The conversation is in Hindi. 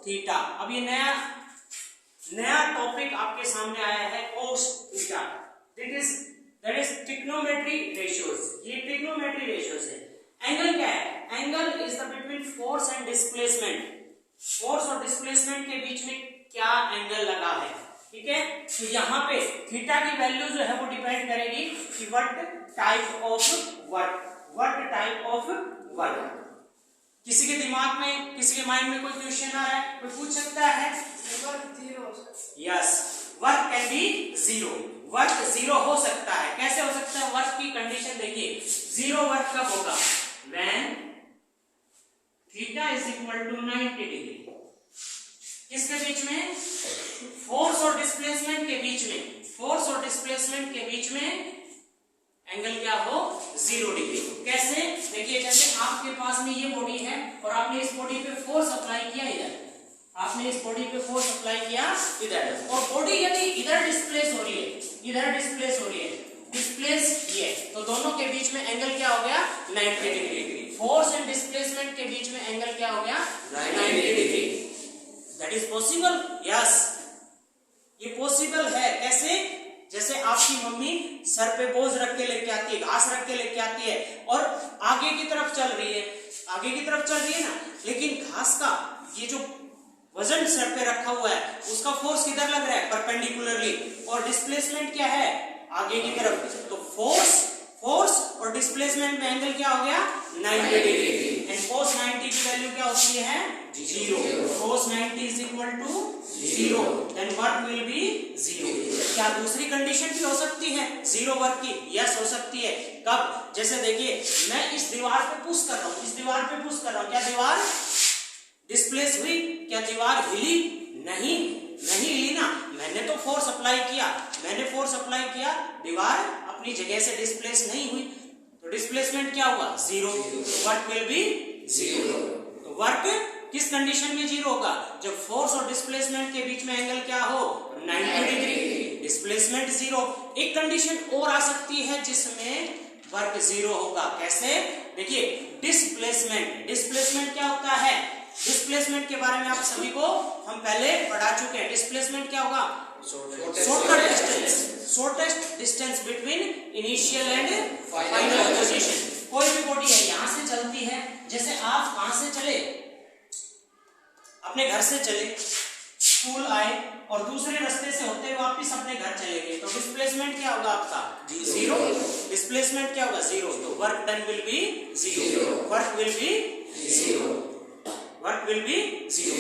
थीटा। अब ये नया टॉपिक आपके सामने आया है cos theta. That is trigonometry ratios. ये ट्रिग्नोमेट्री रेशियोज है। एंगल क्या है? Angle is the between force and displacement. Force और डिस्प्लेसमेंट के बीच में क्या एंगल लगा है, ठीक है। तो यहाँ पे थीटा की वैल्यू जो है वो डिपेंड करेगी कि व्हाट टाइप ऑफ वर्क। किसी के दिमाग में, किसी के माइंड में कोई क्वेश्चन आ रहा है, कोई पूछ सकता है? Yes, work can be zero. Work zero हो सकता है। कैसे हो सकता है? वर्क की कंडीशन देखिए, जीरो वर्क कब होगा? When theta is equal to 90 degree. किसके बीच में? फोर्स और डिस्प्लेसमेंट के बीच में। फोर्स और डिस्प्लेसमेंट के बीच में एंगल क्या हो? 0 डिग्री। कैसे? देखिए, जैसे आपके पास में ये बॉडी है और आपने इस बॉडी पे फोर्स अप्लाई किया इधर, आपने इस बॉडी पे फोर्स अप्लाई किया इधर, और बॉडी यदि इधर डिस्प्लेस हो रही है, इधर डिस्प्लेस हो रही है, डिस्प्लेस ये, तो दोनों के बीच में एंगल क्या हो गया? 90 डिग्री। फोर्स एंड डिस्प्लेसमेंट के बीच में एंगल क्या हो गया? 90 degree. That is possible? Yes, ये पॉसिबल है। कैसे? जैसे आपकी मम्मी सर पे बोझ रख के लेके आती है, घास रख के लेके आती है और आगे की तरफ चल रही है, आगे की तरफ चल रही है ना, लेकिन घास का ये जो वजन सर पे रखा हुआ है उसका फोर्स किधर लग रहा है? परपेंडिकुलरली। और डिस्प्लेसमेंट क्या है? आगे की तरफ। तो फोर्स और डिस्प्लेसमेंट में एंगल क्या हो गया? 90 डिग्री। एंड cos 90 की वैल्यू क्या होती है? 0। cos 90 is equal to 0, then work will be 0। क्या दूसरी कंडीशन भी हो सकती है 0 वर्क की? यस, हो सकती है। कब? जैसे देखिए, मैं इस दीवार पे पुश कर रहा हूं, इस दीवार पे पुश कर रहा हूं, क्या दीवार डिस्प्लेस हुई? क्या दीवार हिली? नहीं हिली ना, मैंने तो फोर्स अप्लाई किया, दीवार अपनी जगह से डिस्प्लेस नहीं हुई, तो डिस्प्लेसमेंट क्या हुआ? 0। Work will be 0। तो वर्क किस कंडीशन में 0 होगा? जब फोर्स और डिस्प्लेसमेंट के बीच में एंगल क्या हो? 90 डिग्री, डिस्प्लेसमेंट 0। एक कंडीशन और आ सकती है जिसमें वर्क 0 होगा। कैसे? देखिए, डिस्प्लेसमेंट क्या होता है? डिस्प्लेसमेंट के बारे में आप सभी को हम पहले पढ़ा चुके हैं। डिस्प्लेसमेंट क्या होगा? Shortest distance between initial and final position. कोई भी बॉडी है, यहां से चलती है, जैसे आप कहां से चले? अपने घर से चले, स्कूल आए और दूसरे रास्ते से होते हुए वापस अपने घर चले गए, तो डिस्प्लेसमेंट क्या होगा आपका? 0। डिस्प्लेसमेंट क्या होगा? 0। तो work done will be 0। Work will be 0।